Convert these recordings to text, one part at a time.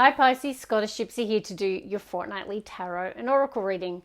Hi Pisces, Scottish Gypsy here to do your fortnightly tarot and oracle reading.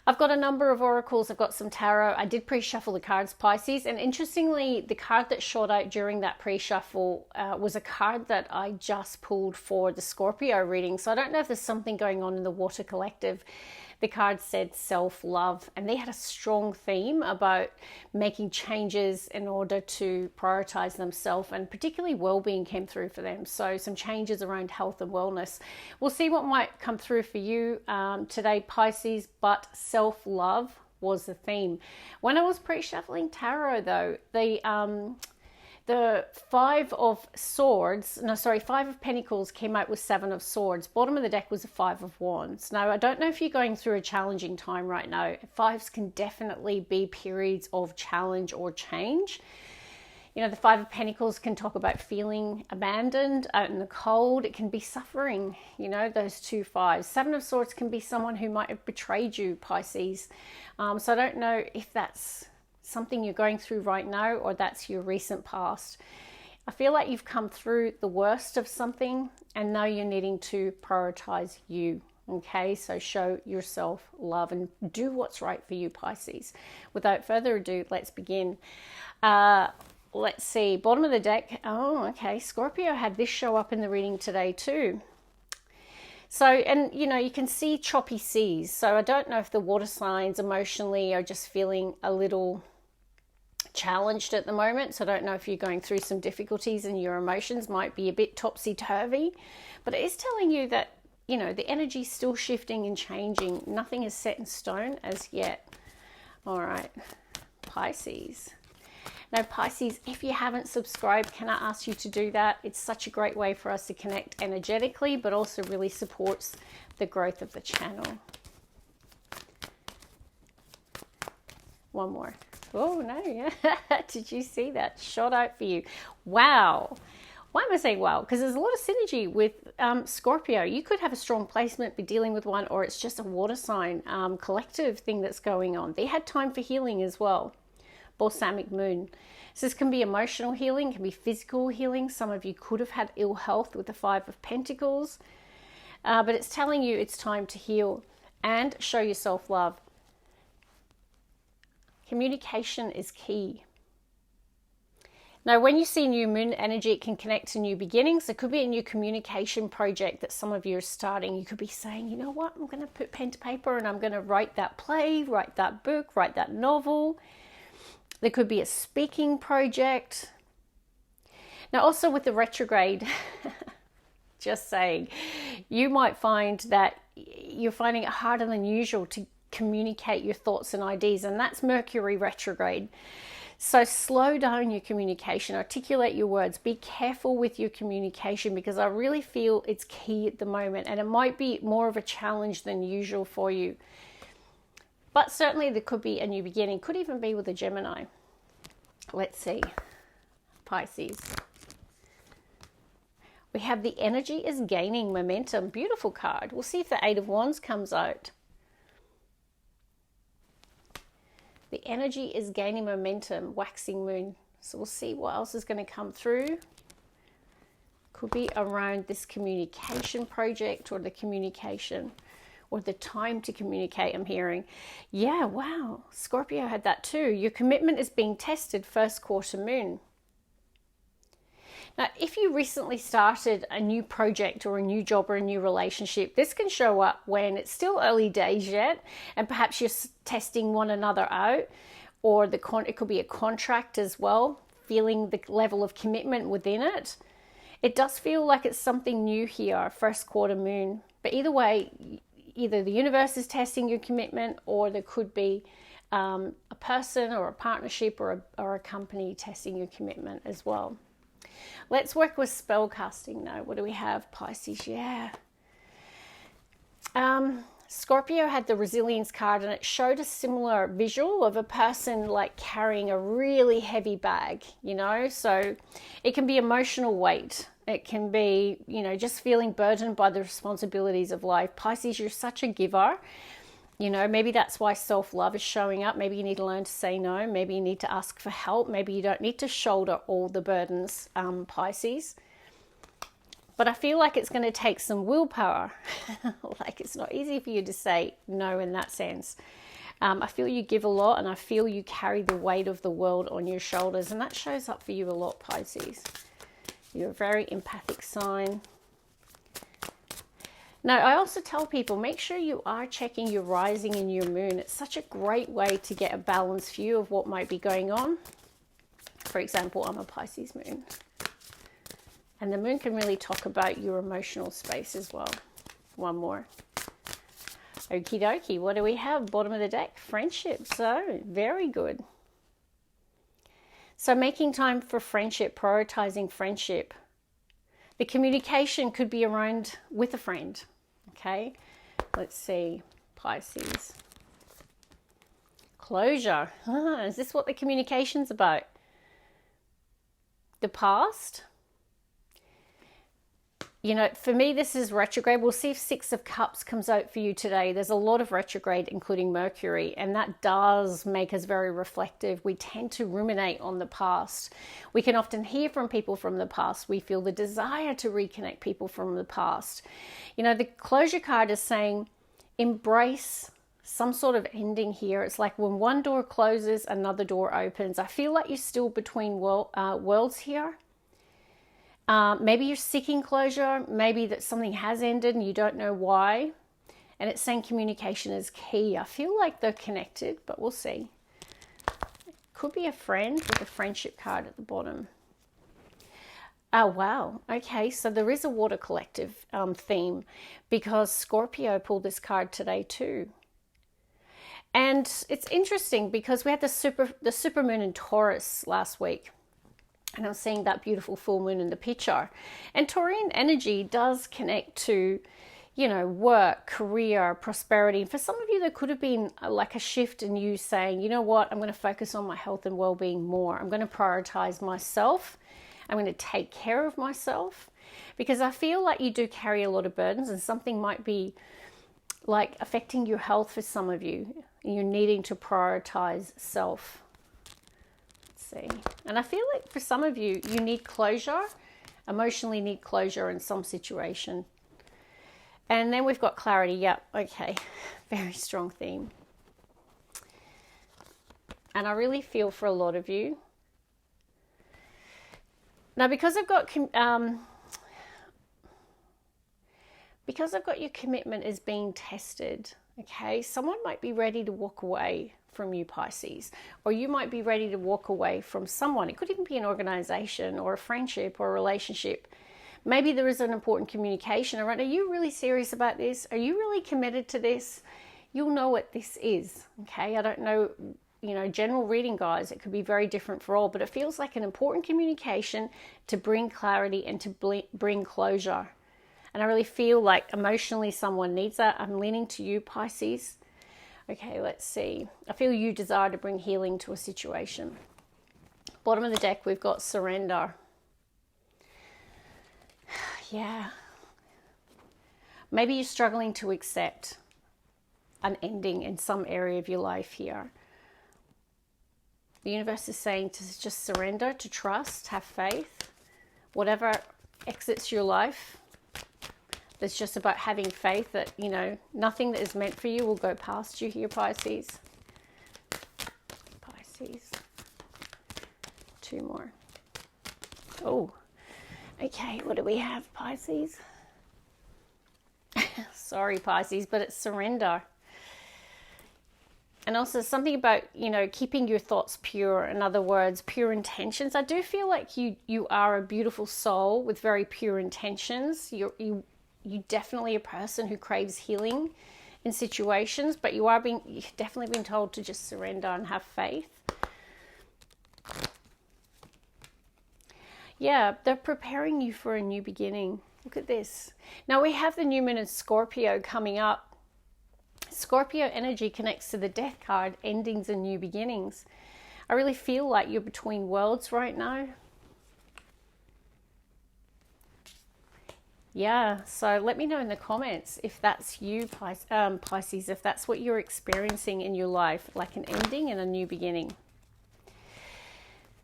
I've got a number of oracles, I've got some tarot. I did pre-shuffle the cards, Pisces, and interestingly, the card that shot out during that pre-shuffle was a card that I just pulled for the Scorpio reading. So I don't know if there's something going on in the Water Collective. The card said self-love, and they had a strong theme about making changes in order to prioritize themselves, and particularly well-being came through for them. So some changes around health and wellness. We'll see what might come through for you today, Pisces, but self-love was the theme. When I was pre-shuffling tarot though, the Five of Pentacles came out with Seven of Swords. Bottom of the deck was a Five of Wands. Now, I don't know if you're going through a challenging time right now. Fives can definitely be periods of challenge or change. You know, the Five of Pentacles can talk about feeling abandoned, out in the cold. It can be suffering, you know, those two fives. Seven of Swords can be someone who might have betrayed you, Pisces. So I don't know if that's something you're going through right now or that's your recent past. I feel like you've come through the worst of something and now you're needing to prioritize you. Okay, so show yourself love and do what's right for you, Pisces. Without further ado, let's begin. Let's see, bottom of the deck. Oh, okay, Scorpio had this show up in the reading today too. So, and you know, you can see choppy seas. So I don't know if the water signs emotionally are just feeling a little challenged at the moment. So I don't know if you're going through some difficulties and your emotions might be a bit topsy-turvy. But it is telling you that, you know, the energy's still shifting and changing. Nothing is set in stone as yet. All right, Pisces. Now, Pisces, if you haven't subscribed, can I ask you to do that? It's such a great way for us to connect energetically, but also really supports the growth of the channel. One more. Oh, no, yeah. Did you see that? Shot out for you. Wow. Why am I saying wow? Because there's a lot of synergy with Scorpio. You could have a strong placement, be dealing with one, or it's just a water sign collective thing that's going on. They had time for healing as well. Balsamic moon. So this can be emotional healing, can be physical healing. Some of you could have had ill health with the Five of Pentacles. But it's telling you it's time to heal and show yourself love. Communication is key. Now, when you see new moon energy, it can connect to new beginnings. It could be a new communication project that some of you are starting. You could be saying, you know what, I'm going to put pen to paper and I'm going to write that play, write that book, write that novel. There could be a speaking project. Now, also with the retrograde, just saying, you might find that you're finding it harder than usual to communicate your thoughts and ideas, and that's Mercury retrograde. So slow down your communication, articulate your words, be careful with your communication, because I really feel it's key at the moment, and it might be more of a challenge than usual for you. But certainly there could be a new beginning, could even be with a Gemini. Let's see, Pisces. We have the energy is gaining momentum. Beautiful card. We'll see if the Eight of Wands comes out. The energy is gaining momentum, waxing moon. So we'll see what else is going to come through. Could be around this communication project or the communication or the time to communicate, I'm hearing. Yeah, wow. Scorpio had that too. Your commitment is being tested, first quarter moon. Now, if you recently started a new project or a new job or a new relationship, this can show up when it's still early days yet, and perhaps you're testing one another out, or it could be a contract as well, feeling the level of commitment within it. It does feel like it's something new here, first quarter moon. But either way, either the universe is testing your commitment, or there could be a person or a partnership or a company testing your commitment as well. Let's work with spellcasting now. What do we have, Pisces? Yeah. Scorpio had the resilience card, and it showed a similar visual of a person like carrying a really heavy bag, you know. So it can be emotional weight. It can be, you know, just feeling burdened by the responsibilities of life. Pisces, you're such a giver. You know, maybe that's why self-love is showing up. Maybe you need to learn to say no. Maybe you need to ask for help. Maybe you don't need to shoulder all the burdens, Pisces. But I feel like it's going to take some willpower. Like it's not easy for you to say no in that sense. I feel you give a lot, and I feel you carry the weight of the world on your shoulders. And that shows up for you a lot, Pisces. You're a very empathic sign. Now, I also tell people, make sure you are checking your rising and your moon. It's such a great way to get a balanced view of what might be going on. For example, I'm a Pisces moon. And the moon can really talk about your emotional space as well. One more. Okie dokie, what do we have? Bottom of the deck, friendship. So, very good. So, making time for friendship, prioritizing friendship. The communication could be around with a friend. Okay, let's see, Pisces. Closure. Is this what the communication's about? The past? You know, for me, this is retrograde. We'll see if Six of Cups comes out for you today. There's a lot of retrograde, including Mercury, and that does make us very reflective. We tend to ruminate on the past. We can often hear from people from the past. We feel the desire to reconnect people from the past. You know, the closure card is saying embrace some sort of ending here. It's like when one door closes, another door opens. I feel like you're still between worlds here. Maybe you're seeking closure, maybe that something has ended and you don't know why. And it's saying communication is key. I feel like they're connected, but we'll see. Could be a friend with a friendship card at the bottom. Oh, wow. Okay, so there is a water collective theme because Scorpio pulled this card today too. And it's interesting because we had the supermoon in Taurus last week. And I'm seeing that beautiful full moon in the picture. And Taurian energy does connect to, you know, work, career, prosperity. For some of you, there could have been like a shift in you saying, you know what, I'm going to focus on my health and well-being more. I'm going to prioritize myself. I'm going to take care of myself. Because I feel like you do carry a lot of burdens and something might be like affecting your health for some of you. You're needing to prioritize self. See. And I feel like for some of you, you need closure, emotionally need closure in some situation. And then we've got clarity. Yep, okay, very strong theme. And I really feel for a lot of you. Now, because I've got your commitment is being tested, okay, someone might be ready to walk away from you, Pisces, or you might be ready to walk away from someone. It could even be an organization or a friendship or a relationship. Maybe there is an important communication around, are you really serious about this? Are you really committed to this? You'll know what this is, okay? I don't know, you know, general reading, guys, it could be very different for all, but it feels like an important communication to bring clarity and to bring closure. And I really feel like emotionally someone needs that. I'm leaning to you, Pisces. Okay, let's see. I feel you desire to bring healing to a situation. Bottom of the deck, we've got surrender. Yeah. Maybe you're struggling to accept an ending in some area of your life here. The universe is saying to just surrender, to trust, have faith. Whatever exits your life, it's just about having faith that, you know, nothing that is meant for you will go past you here, Pisces. Pisces. Two more. Oh, okay. What do we have, Pisces? Sorry, Pisces, but it's surrender. And also something about, you know, keeping your thoughts pure. In other words, pure intentions. I do feel like you are a beautiful soul with very pure intentions. You're definitely a person who craves healing in situations, but you've definitely been told to just surrender and have faith. Yeah, they're preparing you for a new beginning. Look at this. Now we have the new moon in Scorpio coming up. Scorpio energy connects to the death card, endings and new beginnings. I really feel like you're between worlds right now. Yeah, so let me know in the comments if that's you, Pisces, if that's what you're experiencing in your life, like an ending and a new beginning.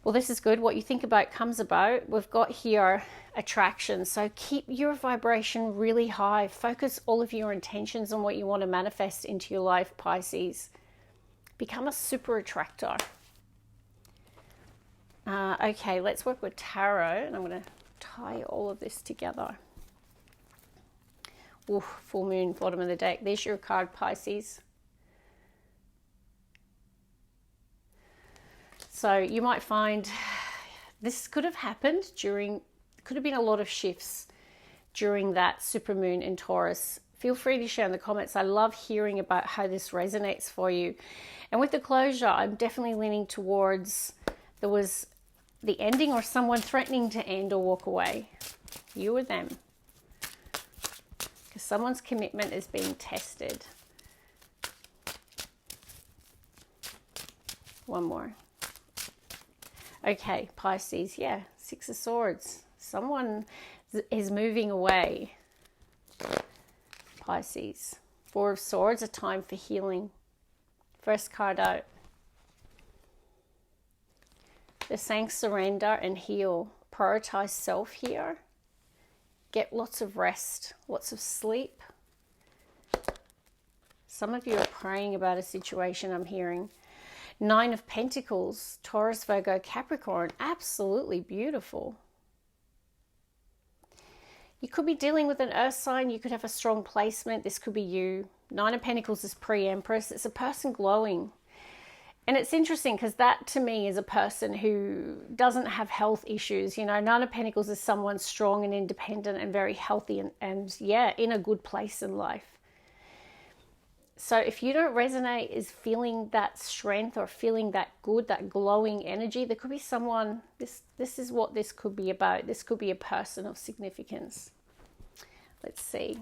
Well, this is good. What you think about comes about. We've got here attraction. So keep your vibration really high. Focus all of your intentions on what you want to manifest into your life, Pisces. Become a super attractor. Okay, let's work with tarot. And I'm going to tie all of this together. Oof, full moon, bottom of the deck. There's your card, Pisces. So you might find this could have happened could have been a lot of shifts during that supermoon in Taurus. Feel free to share in the comments. I love hearing about how this resonates for you. And with the closure, I'm definitely leaning towards there was the ending or someone threatening to end or walk away. You or them. Because someone's commitment is being tested. One more. Okay, Pisces, yeah, Six of Swords. Someone is moving away. Pisces. Four of Swords, a time for healing. First card out. They're saying surrender and heal. Prioritize self here. Get lots of rest, lots of sleep. Some of you are praying about a situation, I'm hearing. Nine of Pentacles, Taurus, Virgo, Capricorn, absolutely beautiful. You could be dealing with an earth sign. You could have a strong placement. This could be you. Nine of Pentacles is pre-Empress. It's a person glowing. And it's interesting because that to me is a person who doesn't have health issues. You know, Nine of Pentacles is someone strong and independent and very healthy and yeah, in a good place in life. So if you don't resonate is feeling that strength or feeling that good, that glowing energy, there could be someone, this is what this could be about. This could be a person of significance. Let's see.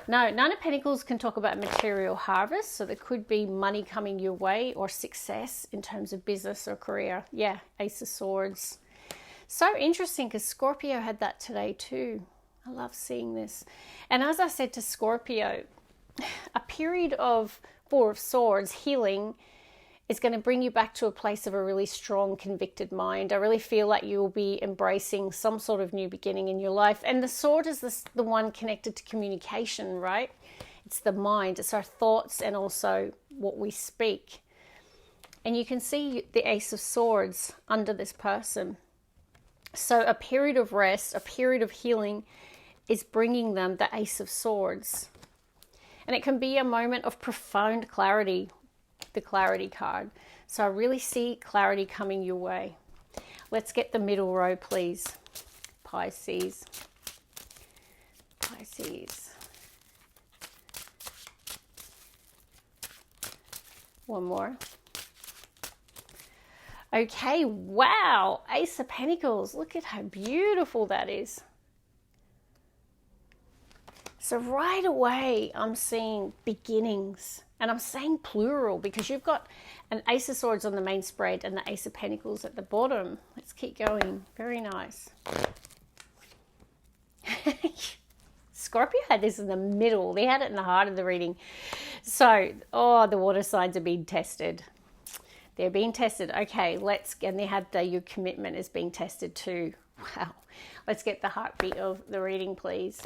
No, Nine of Pentacles can talk about material harvest. So there could be money coming your way or success in terms of business or career. Yeah, Ace of Swords. So interesting because Scorpio had that today too. I love seeing this. And as I said to Scorpio, a period of Four of Swords, healing, is going to bring you back to a place of a really strong, convicted mind. I really feel like you will be embracing some sort of new beginning in your life. And the sword is the one connected to communication, right? It's the mind. It's our thoughts and also what we speak. And you can see the Ace of Swords under this person. So a period of rest, a period of healing is bringing them the Ace of Swords. And it can be a moment of profound clarity, the clarity card. So I really see clarity coming your way. Let's get the middle row, please. Pisces. Pisces. One more. Okay, wow. Ace of Pentacles. Look at how beautiful that is. So right away, I'm seeing beginnings. And I'm saying plural because you've got an Ace of Swords on the main spread and the Ace of Pentacles at the bottom. Let's keep going. Very nice. Scorpio had this in the middle. They had it in the heart of the reading. So, the water signs are being tested. They're being tested. Okay, and they had your commitment is being tested too. Wow. Let's get the heartbeat of the reading, please.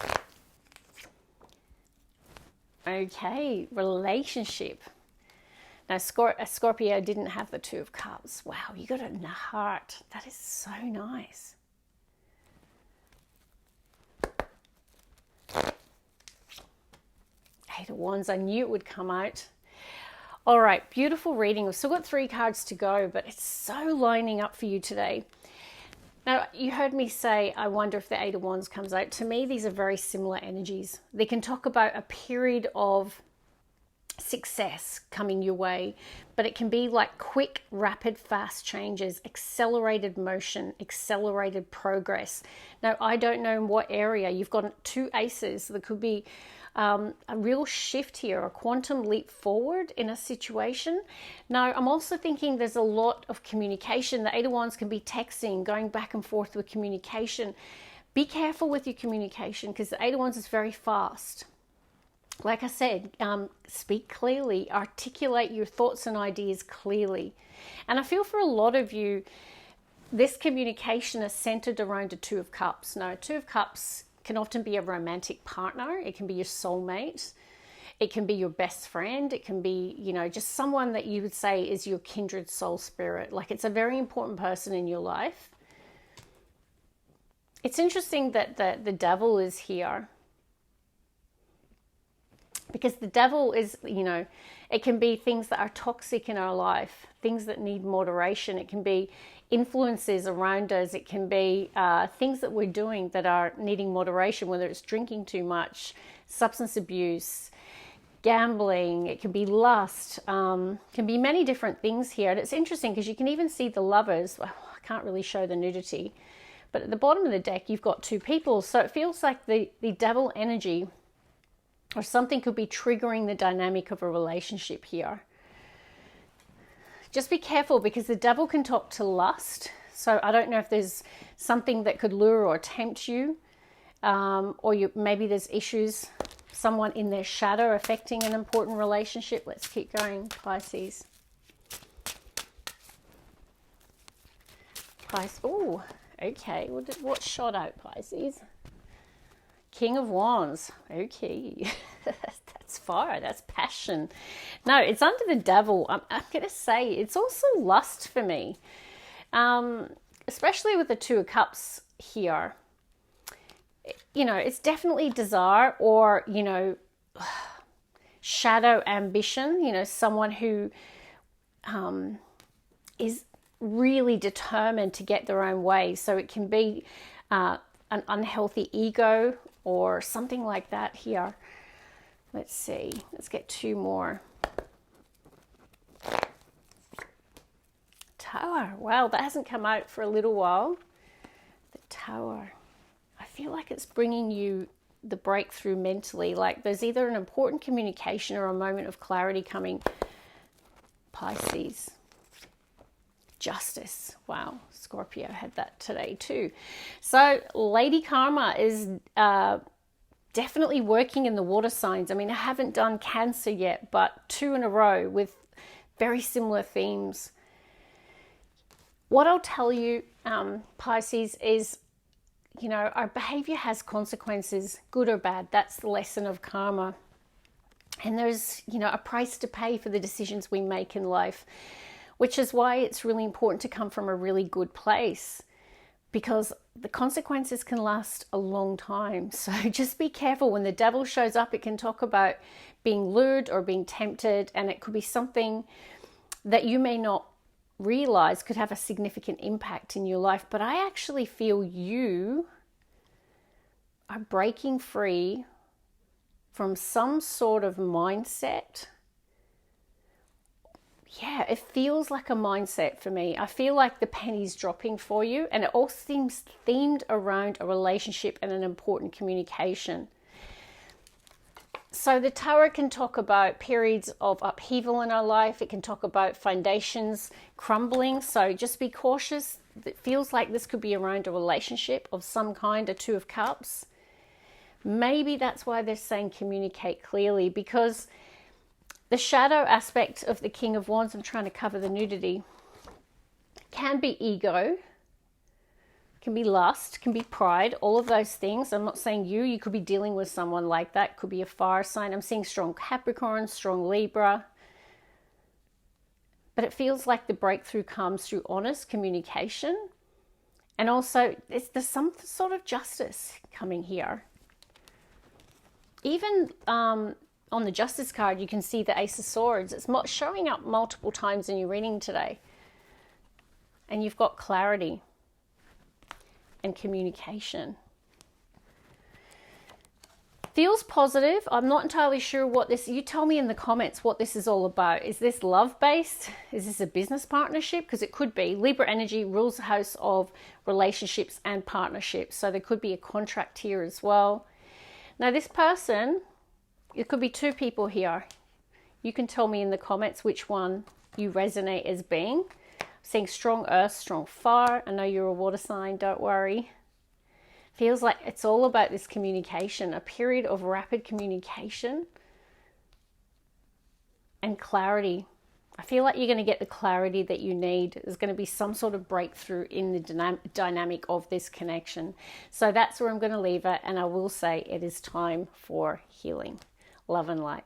Okay, relationship. Now, Scorpio didn't have the Two of Cups. Wow, you got it in the heart. That is so nice. Eight of Wands. I knew it would come out. All right, beautiful reading. We've still got 3 cards to go, but it's so lining up for you today. Now, you heard me say, I wonder if the Eight of Wands comes out. To me, these are very similar energies. They can talk about a period of success coming your way, but it can be like quick, rapid, fast changes, accelerated motion, accelerated progress. Now, I don't know in what area. You've got 2 aces. There could be a real shift here, a quantum leap forward in a situation. Now, I'm also thinking there's a lot of communication. The Eight of Wands can be texting, going back and forth with communication. Be careful with your communication because the Eight of Wands is very fast. like I said, speak clearly, articulate your thoughts and ideas clearly. And I feel for a lot of you, this communication is centered around a Two of Cups. Now, Two of Cups can often be a romantic partner. It can be your soulmate. It can be your best friend. It can be, you know, just someone that you would say is your kindred soul spirit. Like, it's a very important person in your life. It's interesting that the devil is here, because the devil is, you know, it can be things that are toxic in our life, things that need moderation. It can be influences around us. It can be things that we're doing that are needing moderation, whether it's drinking too much, substance abuse, gambling. It can be lust. Can be many different things here. And it's interesting because you can even see the Lovers. Well, I can't really show the nudity, but at the bottom of the deck, you've got two people. So it feels like the devil energy or something could be triggering the dynamic of a relationship here. Just be careful, because the devil can talk to lust. So I don't know if there's something that could lure or tempt you, or maybe there's issues, someone in their shadow affecting an important relationship. Let's keep going, Pisces. Oh, okay. What shot out, Pisces? King of Wands. Okay. That's fire. That's passion. No, it's under the devil. I'm going to say it's also lust for me. Especially with the Two of Cups here. You know, it's definitely desire, or, you know, shadow ambition. You know, someone who is really determined to get their own way. So it can be an unhealthy ego or something like that here. Let's see. Let's get two more. Tower. Wow, that hasn't come out for a little while. The Tower. I feel like it's bringing you the breakthrough mentally. Like there's either an important communication or a moment of clarity coming. Pisces. Justice. Wow, Scorpio had that today too. So Lady Karma is definitely working in the water signs. I mean, I haven't done Cancer yet, but 2 in a row with very similar themes. What I'll tell you, Pisces, is, you know, our behavior has consequences, good or bad. That's the lesson of karma. And there's, you know, a price to pay for the decisions we make in life, which is why it's really important to come from a really good place, because the consequences can last a long time. So just be careful. When the devil shows up, it can talk about being lured or being tempted, and it could be something that you may not realize could have a significant impact in your life. But I actually feel you are breaking free from some sort of mindset. Yeah, it feels like a mindset for me. I feel like the penny's dropping for you, and it all seems themed around a relationship and an important communication. So the Tower can talk about periods of upheaval in our life. It can talk about foundations crumbling. So just be cautious. It feels like this could be around a relationship of some kind, a Two of Cups. Maybe that's why they're saying communicate clearly, because the shadow aspect of the King of Wands, I'm trying to cover the nudity, can be ego, can be lust, can be pride, all of those things. I'm not saying you could be dealing with someone like that. Could be a fire sign. I'm seeing strong Capricorn, strong Libra. But it feels like the breakthrough comes through honest communication. And also, there's some sort of justice coming here. Even on the Justice card, you can see the Ace of Swords. It's showing up multiple times in your reading today. And you've got clarity and communication. Feels positive. I'm not entirely sure what this... You tell me in the comments what this is all about. Is this love-based? Is this a business partnership? Because it could be. Libra energy rules the house of relationships and partnerships. So there could be a contract here as well. Now, this person... It could be two people here. You can tell me in the comments which one you resonate as being. I'm seeing strong earth, strong fire. I know you're a water sign, don't worry. Feels like it's all about this communication, a period of rapid communication. and clarity. I feel like you're going to get the clarity that you need. There's going to be some sort of breakthrough in the dynamic of this connection. So that's where I'm going to leave it. And I will say it is time for healing. Love and light.